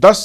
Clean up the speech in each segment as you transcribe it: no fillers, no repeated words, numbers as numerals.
10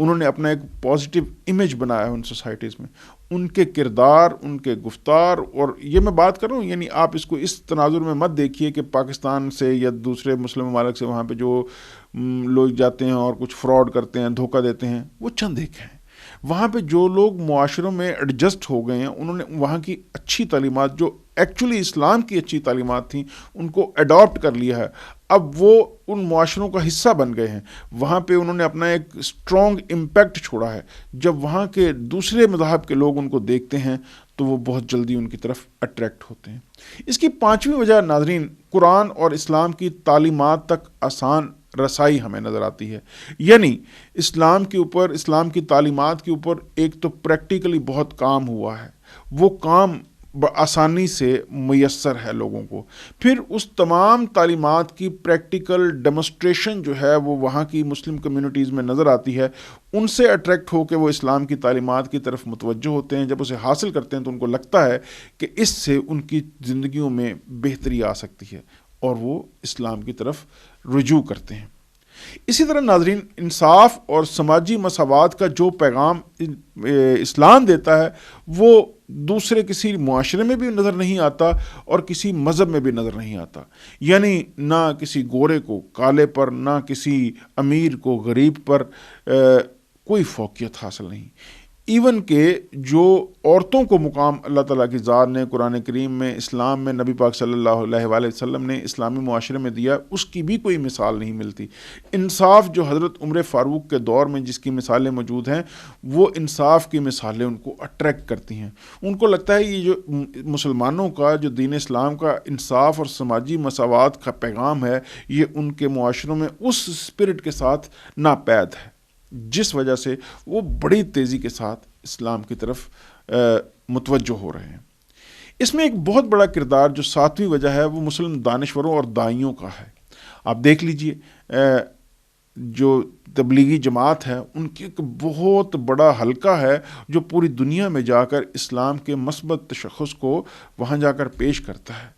انہوں نے اپنا ایک پازیٹیو امیج بنایا ہے ان سوسائٹیز میں. ان کے کردار، ان کے گفتار، اور یہ میں بات کر رہا ہوں یعنی آپ اس کو اس تناظر میں مت دیکھیے کہ پاکستان سے یا دوسرے مسلم ممالک سے وہاں پہ جو لوگ جاتے ہیں اور کچھ فراڈ کرتے ہیں، دھوکہ دیتے ہیں، وہ چند ایک ہیں. وہاں پہ جو لوگ معاشروں میں ایڈجسٹ ہو گئے ہیں، انہوں نے وہاں کی اچھی تعلیمات، جو ایکچولی اسلام کی اچھی تعلیمات تھیں، ان کو اڈاپٹ کر لیا ہے. اب وہ ان معاشروں کا حصہ بن گئے ہیں. وہاں پہ انہوں نے اپنا ایک اسٹرانگ امپیکٹ چھوڑا ہے. جب وہاں کے دوسرے مذہب کے لوگ ان کو دیکھتے ہیں تو وہ بہت جلدی ان کی طرف اٹریکٹ ہوتے ہیں. اس کی پانچویں وجہ ناظرین، قرآن اور اسلام کی تعلیمات تک آسان رسائی ہمیں نظر آتی ہے. یعنی اسلام کے اوپر، اسلام کی تعلیمات کے اوپر ایک تو پریکٹیکلی بہت کام ہوا ہے، وہ کام آسانی سے میسر ہے لوگوں کو. پھر اس تمام تعلیمات کی پریکٹیکل ڈیمونسٹریشن جو ہے وہ وہاں کی مسلم کمیونٹیز میں نظر آتی ہے. ان سے اٹریکٹ ہو کے وہ اسلام کی تعلیمات کی طرف متوجہ ہوتے ہیں. جب اسے حاصل کرتے ہیں تو ان کو لگتا ہے کہ اس سے ان کی زندگیوں میں بہتری آ سکتی ہے، اور وہ اسلام کی طرف رجوع کرتے ہیں. اسی طرح ناظرین، انصاف اور سماجی مساوات کا جو پیغام اسلام دیتا ہے وہ دوسرے کسی معاشرے میں بھی نظر نہیں آتا اور کسی مذہب میں بھی نظر نہیں آتا. یعنی نہ کسی گورے کو کالے پر، نہ کسی امیر کو غریب پر کوئی فوقیت حاصل نہیں. ایون کہ جو عورتوں کو مقام اللہ تعالیٰ کی ذات نے قرآن کریم میں، اسلام میں، نبی پاک صلی اللہ علیہ وآلہ وسلم نے اسلامی معاشرے میں دیا، اس کی بھی کوئی مثال نہیں ملتی. انصاف جو حضرت عمر فاروق کے دور میں جس کی مثالیں موجود ہیں، وہ انصاف کی مثالیں ان کو اٹریکٹ کرتی ہیں. ان کو لگتا ہے یہ جو مسلمانوں کا، جو دین اسلام کا انصاف اور سماجی مساوات کا پیغام ہے، یہ ان کے معاشروں میں اس اسپرٹ کے ساتھ ناپید ہے، جس وجہ سے وہ بڑی تیزی کے ساتھ اسلام کی طرف متوجہ ہو رہے ہیں. اس میں ایک بہت بڑا کردار جو ساتویں وجہ ہے وہ مسلم دانشوروں اور داعیوں کا ہے. آپ دیکھ لیجئے جو تبلیغی جماعت ہے، ان کی ایک بہت بڑا حلقہ ہے جو پوری دنیا میں جا کر اسلام کے مثبت تشخص کو وہاں جا کر پیش کرتا ہے.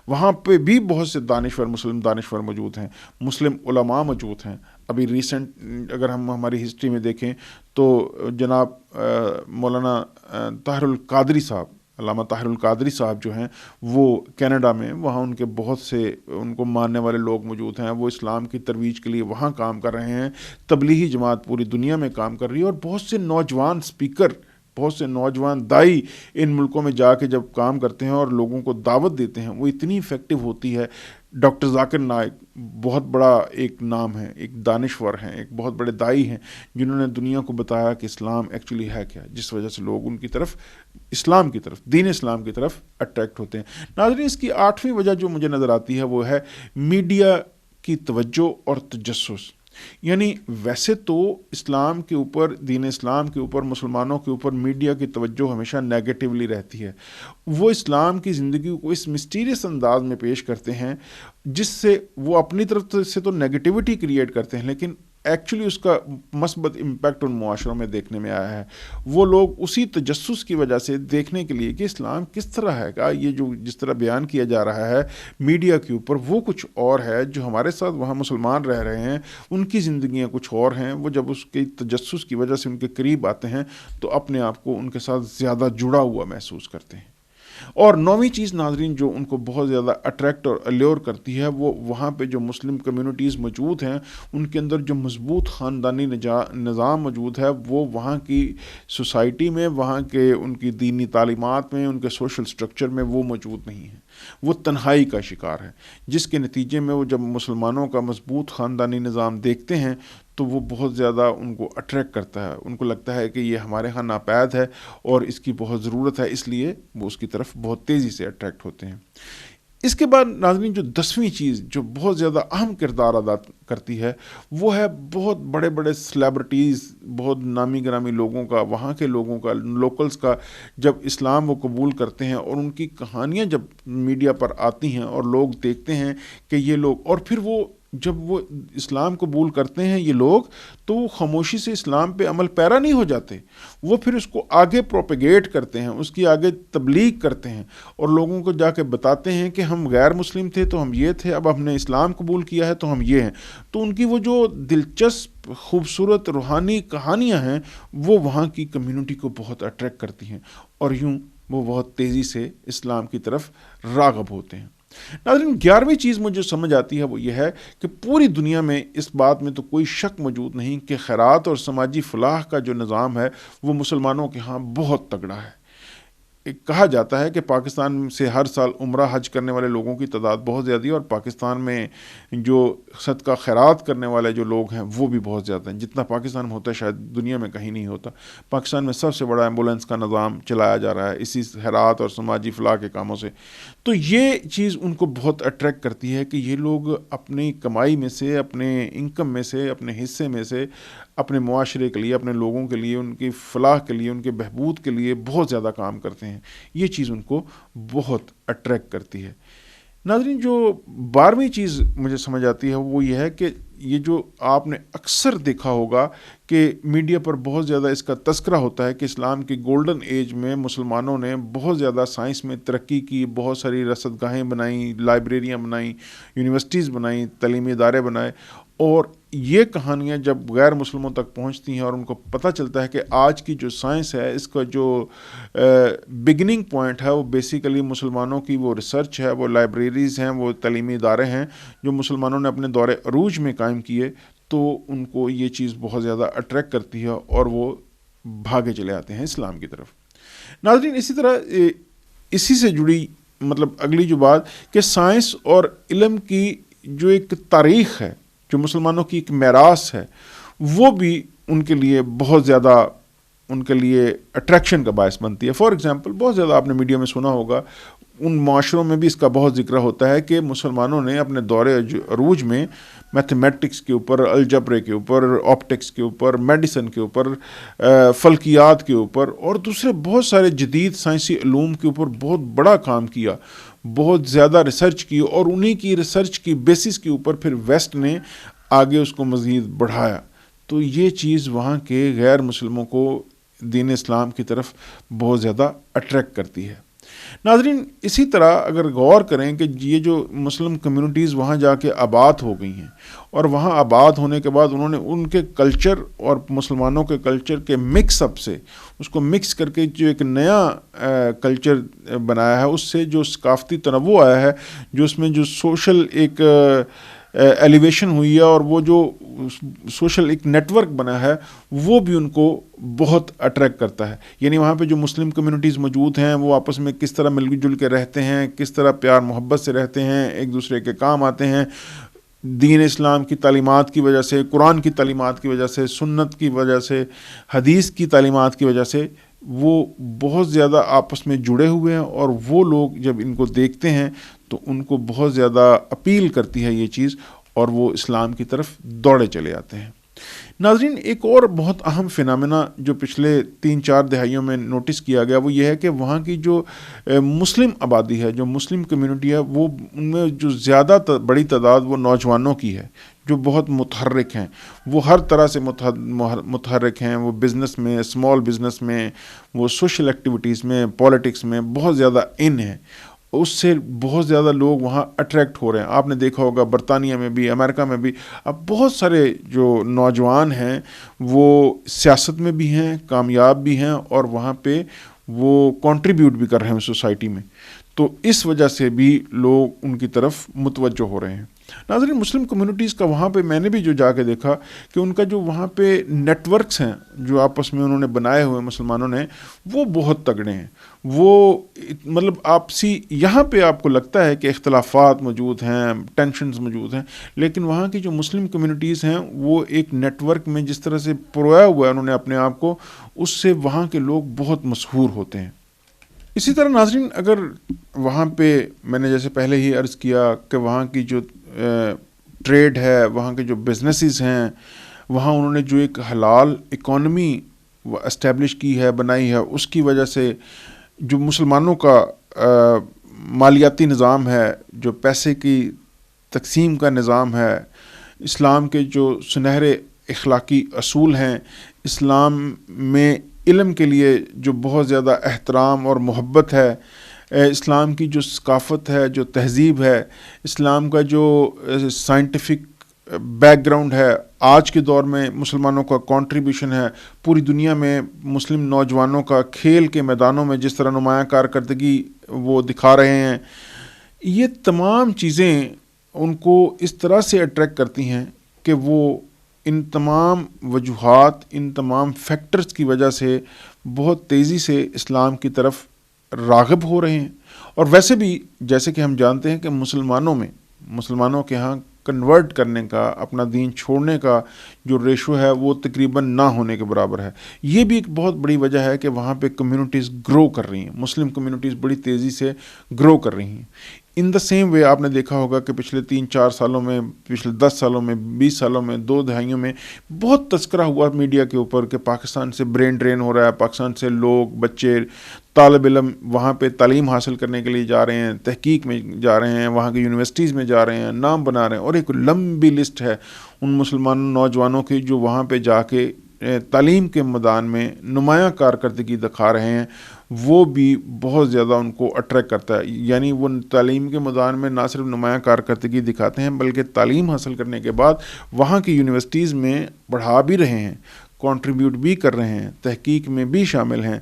وہاں پہ بھی بہت سے دانشور، مسلم دانشور موجود ہیں، مسلم علماء موجود ہیں. ابھی ریسنٹ اگر ہم ہماری ہسٹری میں دیکھیں تو جناب مولانا طاہر القادری صاحب، علامہ طاہر القادری صاحب جو ہیں، وہ کینیڈا میں، وہاں ان کے بہت سے ان کو ماننے والے لوگ موجود ہیں. وہ اسلام کی ترویج کے لیے وہاں کام کر رہے ہیں. تبلیغی جماعت پوری دنیا میں کام کر رہی ہے، اور بہت سے نوجوان اسپیکر، بہت سے نوجوان دائی ان ملکوں میں جا کے جب کام کرتے ہیں اور لوگوں کو دعوت دیتے ہیں، وہ اتنی افیکٹو ہوتی ہے. ڈاکٹر ذاکر نائک بہت بڑا ایک نام ہے، ایک دانشور ہیں، ایک بہت بڑے دائی ہیں، جنہوں نے دنیا کو بتایا کہ اسلام ایکچولی ہے کیا، جس وجہ سے لوگ ان کی طرف، اسلام کی طرف، دین اسلام کی طرف اٹریکٹ ہوتے ہیں. ناظرین، اس کی آٹھویں وجہ جو مجھے نظر آتی ہے وہ ہے میڈیا کی توجہ اور تجسس. یعنی ویسے تو اسلام کے اوپر، دین اسلام کے اوپر، مسلمانوں کے اوپر میڈیا کی توجہ ہمیشہ نیگیٹیولی رہتی ہے. وہ اسلام کی زندگی کو اس مسٹیریس انداز میں پیش کرتے ہیں جس سے وہ اپنی طرف سے تو نیگیٹیوٹی کریٹ کرتے ہیں، لیکن ایکچولی اس کا مثبت امپیکٹ ان معاشروں میں دیکھنے میں آیا ہے. وہ لوگ اسی تجسس کی وجہ سے دیکھنے کے لیے کہ اسلام کس طرح ہے گا، یہ جو جس طرح بیان کیا جا رہا ہے میڈیا کے اوپر، وہ کچھ اور ہے. جو ہمارے ساتھ وہاں مسلمان رہ رہے ہیں ان کی زندگیاں کچھ اور ہیں. وہ جب اس کے تجسس کی وجہ سے ان کے قریب آتے ہیں تو اپنے آپ کو ان کے ساتھ زیادہ جڑا ہوا محسوس کرتے ہیں. اور نویں چیز ناظرین جو ان کو بہت زیادہ اٹریکٹ اور الیور کرتی ہے، وہ وہاں پہ جو مسلم کمیونٹیز موجود ہیں ان کے اندر جو مضبوط خاندانی نظام موجود ہے، وہ وہاں کی سوسائٹی میں، وہاں کے ان کی دینی تعلیمات میں، ان کے سوشل سٹرکچر میں وہ موجود نہیں ہیں. وہ تنہائی کا شکار ہے، جس کے نتیجے میں وہ جب مسلمانوں کا مضبوط خاندانی نظام دیکھتے ہیں تو وہ بہت زیادہ ان کو اٹریکٹ کرتا ہے. ان کو لگتا ہے کہ یہ ہمارے ہاں ناپید ہے اور اس کی بہت ضرورت ہے، اس لیے وہ اس کی طرف بہت تیزی سے اٹریکٹ ہوتے ہیں. اس کے بعد ناظرین جو 10ویں چیز جو بہت زیادہ اہم کردار ادا کرتی ہے وہ ہے بہت بڑے بڑے سیلیبریٹیز، بہت نامی گرامی لوگوں کا، وہاں کے لوگوں کا، لوکلز کا جب اسلام وہ قبول کرتے ہیں اور ان کی کہانیاں جب میڈیا پر آتی ہیں اور لوگ دیکھتے ہیں کہ یہ لوگ، اور پھر وہ جب وہ اسلام قبول کرتے ہیں یہ لوگ تو وہ خاموشی سے اسلام پہ عمل پیرا نہیں ہو جاتے، وہ پھر اس کو آگے پروپیگیٹ کرتے ہیں، اس کی آگے تبلیغ کرتے ہیں اور لوگوں کو جا کے بتاتے ہیں کہ ہم غیر مسلم تھے تو ہم یہ تھے، اب ہم نے اسلام قبول کیا ہے تو ہم یہ ہیں۔ تو ان کی وہ جو دلچسپ خوبصورت روحانی کہانیاں ہیں وہ وہاں کی کمیونٹی کو بہت اٹریکٹ کرتی ہیں اور یوں وہ بہت تیزی سے اسلام کی طرف راغب ہوتے ہیں۔ ناظرین، 11ویں چیز مجھے سمجھ آتی ہے وہ یہ ہے کہ پوری دنیا میں اس بات میں تو کوئی شک موجود نہیں کہ خیرات اور سماجی فلاح کا جو نظام ہے وہ مسلمانوں کے ہاں بہت تگڑا ہے۔ کہا جاتا ہے کہ پاکستان سے ہر سال عمرہ حج کرنے والے لوگوں کی تعداد بہت زیادہ ہے اور پاکستان میں جو صدقہ خیرات کرنے والے جو لوگ ہیں وہ بھی بہت زیادہ ہیں، جتنا پاکستان میں ہوتا ہے شاید دنیا میں کہیں نہیں ہوتا۔ پاکستان میں سب سے بڑا ایمبولینس کا نظام چلایا جا رہا ہے اسی خیرات اور سماجی فلاح کے کاموں سے۔ تو یہ چیز ان کو بہت اٹریکٹ کرتی ہے کہ یہ لوگ اپنی کمائی میں سے، اپنے انکم میں سے، اپنے حصے میں سے اپنے معاشرے کے لیے، اپنے لوگوں کے لیے، ان کی فلاح کے لیے، ان کے بہبود کے لیے بہت زیادہ کام کرتے ہیں۔ یہ چیز ان کو بہت اٹریکٹ کرتی ہے۔ ناظرین، جو 12ویں چیز مجھے سمجھ آتی ہے وہ یہ ہے کہ یہ جو آپ نے اکثر دیکھا ہوگا کہ میڈیا پر بہت زیادہ اس کا تذکرہ ہوتا ہے کہ اسلام کی گولڈن ایج میں مسلمانوں نے بہت زیادہ سائنس میں ترقی کی، بہت ساری رصد گاہیں بنائیں، لائبریریاں بنائیں، یونیورسٹیز بنائیں، تعلیمی ادارے بنائے، اور یہ کہانیاں جب غیر مسلموں تک پہنچتی ہیں اور ان کو پتہ چلتا ہے کہ آج کی جو سائنس ہے اس کا جو بگننگ پوائنٹ ہے وہ بیسیکلی مسلمانوں کی وہ ریسرچ ہے، وہ لائبریریز ہیں، وہ تعلیمی ادارے ہیں جو مسلمانوں نے اپنے دور عروج میں قائم کیے، تو ان کو یہ چیز بہت زیادہ اٹریکٹ کرتی ہے اور وہ بھاگے چلے آتے ہیں اسلام کی طرف۔ ناظرین، اسی طرح اسی سے جڑی اگلی جو بات کہ سائنس اور علم کی جو ایک تاریخ ہے، جو مسلمانوں کی ایک میراث ہے، وہ بھی ان کے لیے بہت زیادہ ان کے لیے اٹریکشن کا باعث بنتی ہے۔ فار ایگزامپل، بہت زیادہ آپ نے میڈیا میں سنا ہوگا، ان معاشروں میں بھی اس کا بہت ذکر ہوتا ہے کہ مسلمانوں نے اپنے دور عروج میں میتھمیٹکس کے اوپر، الجبرے کے اوپر، آپٹکس کے اوپر، میڈیسن کے اوپر، فلکیات کے اوپر اور دوسرے بہت سارے جدید سائنسی علوم کے اوپر بہت بڑا کام کیا، بہت زیادہ ریسرچ کی، اور انہی کی ریسرچ کی بیسس کے اوپر پھر ویسٹ نے آگے اس کو مزید بڑھایا۔ تو یہ چیز وہاں کے غیر مسلموں کو دین اسلام کی طرف بہت زیادہ اٹریکٹ کرتی ہے۔ ناظرین، اسی طرح اگر غور کریں کہ یہ جو مسلم کمیونٹیز وہاں جا کے آباد ہو گئی ہیں اور وہاں آباد ہونے کے بعد انہوں نے ان کے کلچر اور مسلمانوں کے کلچر کے مکس اپ سے اس کو مکس کر کے جو ایک نیا کلچر بنایا ہے، اس سے جو ثقافتی تنوع آیا ہے، جو اس میں جو سوشل ایک ایلیویشن ہوئی ہے اور وہ جو سوشل ایک نیٹ ورک بنا ہے وہ بھی ان کو بہت اٹریکٹ کرتا ہے۔ یعنی وہاں پہ جو مسلم کمیونٹیز موجود ہیں وہ آپس میں کس طرح مل جل کے رہتے ہیں، کس طرح پیار محبت سے رہتے ہیں، ایک دوسرے کے کام آتے ہیں، دین اسلام کی تعلیمات کی وجہ سے، قرآن کی تعلیمات کی وجہ سے، سنت کی وجہ سے، حدیث کی تعلیمات کی وجہ سے وہ بہت زیادہ آپس میں جڑے ہوئے ہیں، اور وہ لوگ جب ان کو دیکھتے ہیں تو ان کو بہت زیادہ اپیل کرتی ہے یہ چیز اور وہ اسلام کی طرف دوڑے چلے آتے ہیں۔ ناظرین، ایک اور بہت اہم فینامنا جو پچھلے 3-4 دہائیوں میں نوٹس کیا گیا وہ یہ ہے کہ وہاں کی جو مسلم آبادی ہے، جو مسلم کمیونٹی ہے، وہ ان میں جو زیادہ بڑی تعداد وہ نوجوانوں کی ہے جو بہت متحرک ہیں، وہ ہر طرح سے متحرک ہیں، وہ بزنس میں، اسمال بزنس میں، وہ سوشل ایکٹیویٹیز میں، پولیٹکس میں بہت زیادہ ان ہیں۔ اس سے بہت زیادہ لوگ وہاں اٹریکٹ ہو رہے ہیں۔ آپ نے دیکھا ہوگا برطانیہ میں بھی، امریکہ میں بھی اب بہت سارے جو نوجوان ہیں وہ سیاست میں بھی ہیں، کامیاب بھی ہیں، اور وہاں پہ وہ کنٹریبیوٹ بھی کر رہے ہیں سوسائٹی میں۔ تو اس وجہ سے بھی لوگ ان کی طرف متوجہ ہو رہے ہیں۔ ناظرین، مسلم کمیونٹیز کا وہاں پہ میں نے بھی جو جا کے دیکھا کہ ان کا جو وہاں پہ نیٹ ورکس ہیں جو آپس میں انہوں نے بنائے ہوئے مسلمانوں نے، وہ بہت تگڑے ہیں۔ وہ آپسی یہاں پہ آپ کو لگتا ہے کہ اختلافات موجود ہیں، ٹینشنز موجود ہیں، لیکن وہاں کی جو مسلم کمیونٹیز ہیں وہ ایک نیٹ ورک میں جس طرح سے پرویا ہوا ہے انہوں نے اپنے آپ کو، اس سے وہاں کے لوگ بہت مشہور ہوتے ہیں۔ اسی طرح ناظرین، اگر وہاں پہ میں نے جیسے پہلے ہی عرض کیا کہ وہاں کی جو ٹریڈ ہے، وہاں کے جو بزنسز ہیں، وہاں انہوں نے جو ایک حلال اکانومی اسٹیبلش کی ہے، بنائی ہے، اس کی وجہ سے جو مسلمانوں کا مالیاتی نظام ہے، جو پیسے کی تقسیم کا نظام ہے، اسلام کے جو سنہرے اخلاقی اصول ہیں، اسلام میں علم کے لیے جو بہت زیادہ احترام اور محبت ہے، اسلام کی جو ثقافت ہے، جو تہذیب ہے، اسلام کا جو سائنٹیفک بیک گراؤنڈ ہے، آج کے دور میں مسلمانوں کا کنٹریبیوشن ہے، پوری دنیا میں مسلم نوجوانوں کا کھیل کے میدانوں میں جس طرح نمایاں کارکردگی وہ دکھا رہے ہیں، یہ تمام چیزیں ان کو اس طرح سے اٹریکٹ کرتی ہیں کہ وہ ان تمام وجوہات، ان تمام فیکٹرز کی وجہ سے بہت تیزی سے اسلام کی طرف راغب ہو رہے ہیں۔ اور ویسے بھی جیسے کہ ہم جانتے ہیں کہ مسلمانوں کے ہاں کنورٹ کرنے کا، اپنا دین چھوڑنے کا جو ریشو ہے وہ تقریباً نہ ہونے کے برابر ہے۔ یہ بھی ایک بہت بڑی وجہ ہے کہ وہاں پہ کمیونٹیز گرو کر رہی ہیں، مسلم کمیونٹیز بڑی تیزی سے گرو کر رہی ہیں۔ ان دا سیم وے آپ نے دیکھا ہوگا کہ پچھلے 3-4 سالوں میں، پچھلے 10 سالوں میں، 20 سالوں میں، 2 دہائیوں میں بہت تذکرہ ہوا میڈیا کے اوپر کہ پاکستان سے برین ڈرین ہو رہا ہے، پاکستان سے لوگ، بچے، طالب علم وہاں پہ تعلیم حاصل کرنے کے لیے جا رہے ہیں، تحقیق میں جا رہے ہیں، وہاں کی یونیورسٹیز میں جا رہے ہیں، نام بنا رہے ہیں، اور ایک لمبی لسٹ ہے ان مسلمان نوجوانوں کی جو وہاں پہ جا کے تعلیم کے میدان میں نمایاں کارکردگی دکھا رہے ہیں۔ وہ بھی بہت زیادہ ان کو اٹریکٹ کرتا ہے، یعنی وہ تعلیم کے میدان میں نہ صرف نمایاں کارکردگی دکھاتے ہیں بلکہ تعلیم حاصل کرنے کے بعد وہاں کی یونیورسٹیز میں پڑھا بھی رہے ہیں، کنٹریبیوٹ بھی کر رہے ہیں، تحقیق میں بھی شامل ہیں۔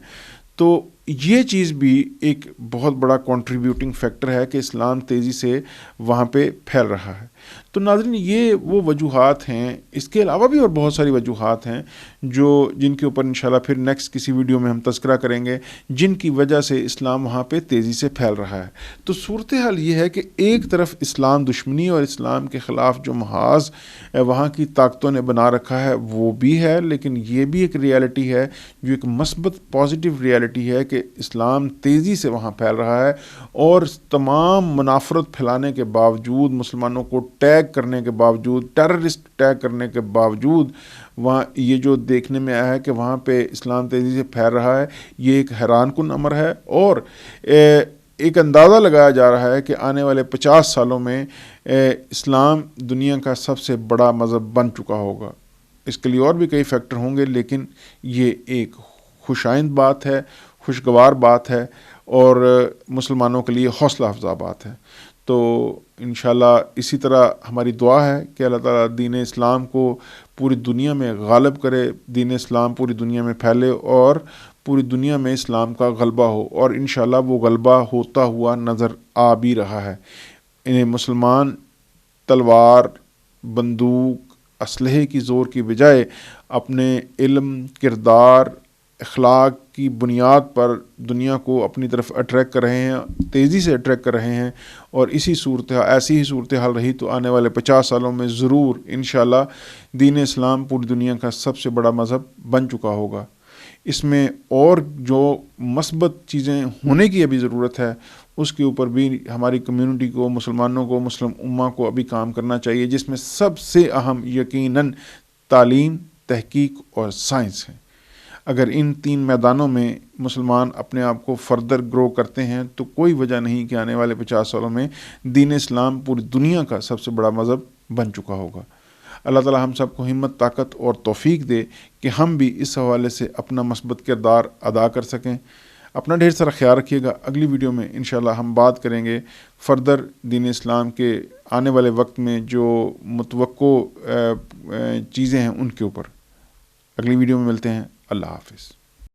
تو یہ چیز بھی ایک بہت بڑا کنٹریبیوٹنگ فیکٹر ہے کہ اسلام تیزی سے وہاں پہ پھیل رہا ہے۔ تو ناظرین، یہ وہ وجوہات ہیں، اس کے علاوہ بھی اور بہت ساری وجوہات ہیں جن کے اوپر انشاءاللہ پھر نیکسٹ کسی ویڈیو میں ہم تذکرہ کریں گے، جن کی وجہ سے اسلام وہاں پہ تیزی سے پھیل رہا ہے۔ تو صورتحال یہ ہے کہ ایک طرف اسلام دشمنی اور اسلام کے خلاف جو محاذ وہاں کی طاقتوں نے بنا رکھا ہے وہ بھی ہے، لیکن یہ بھی ایک ریالٹی ہے جو ایک مثبت پازیٹیو ریالٹی ہے کہ اسلام تیزی سے وہاں پھیل رہا ہے، اور تمام منافرت پھیلانے کے باوجود، مسلمانوں کو ٹیگ کرنے کے باوجود، ٹیررسٹ ٹیگ کرنے کے باوجود، وہاں یہ جو دیکھنے میں آیا ہے کہ وہاں پہ اسلام تیزی سے پھیل رہا ہے، یہ ایک حیران کن امر ہے۔ اور ایک اندازہ لگایا جا رہا ہے کہ آنے والے 50 سالوں میں اسلام دنیا کا سب سے بڑا مذہب بن چکا ہوگا۔ اس کے لیے اور بھی کئی فیکٹر ہوں گے، لیکن یہ ایک خوشائند بات ہے، خوشگوار بات ہے، اور مسلمانوں کے لیے حوصلہ افزا بات ہے۔ تو انشاءاللہ اسی طرح ہماری دعا ہے کہ اللہ تعالیٰ دین اسلام کو پوری دنیا میں غالب کرے، دین اسلام پوری دنیا میں پھیلے، اور پوری دنیا میں اسلام کا غلبہ ہو، اور انشاءاللہ وہ غلبہ ہوتا ہوا نظر آ بھی رہا ہے۔ انہیں مسلمان تلوار، بندوق، اسلحے کی زور کی بجائے اپنے علم، کردار، اخلاق کی بنیاد پر دنیا کو اپنی طرف اٹریکٹ کر رہے ہیں، تیزی سے اٹریکٹ کر رہے ہیں، اور ایسی ہی صورتحال رہی تو آنے والے 50 سالوں میں ضرور انشاءاللہ دین اسلام پوری دنیا کا سب سے بڑا مذہب بن چکا ہوگا۔ اس میں اور جو مثبت چیزیں ہونے کی ابھی ضرورت ہے، اس کے اوپر بھی ہماری کمیونٹی کو، مسلمانوں کو، مسلم امہ کو ابھی کام کرنا چاہیے، جس میں سب سے اہم یقیناً تعلیم، تحقیق اور سائنس ہے۔ اگر ان 3 میدانوں میں مسلمان اپنے آپ کو فردر گرو کرتے ہیں تو کوئی وجہ نہیں کہ آنے والے 50 سالوں میں دین اسلام پوری دنیا کا سب سے بڑا مذہب بن چکا ہوگا۔ اللہ تعالی ہم سب کو ہمت، طاقت اور توفیق دے کہ ہم بھی اس حوالے سے اپنا مثبت کردار ادا کر سکیں۔ اپنا ڈھیر سارا خیال رکھیے گا۔ اگلی ویڈیو میں انشاءاللہ ہم بات کریں گے فردر دین اسلام کے آنے والے وقت میں جو متوقع چیزیں ہیں ان کے اوپر۔ اگلی ویڈیو میں ملتے ہیں۔ اللہ حافظ۔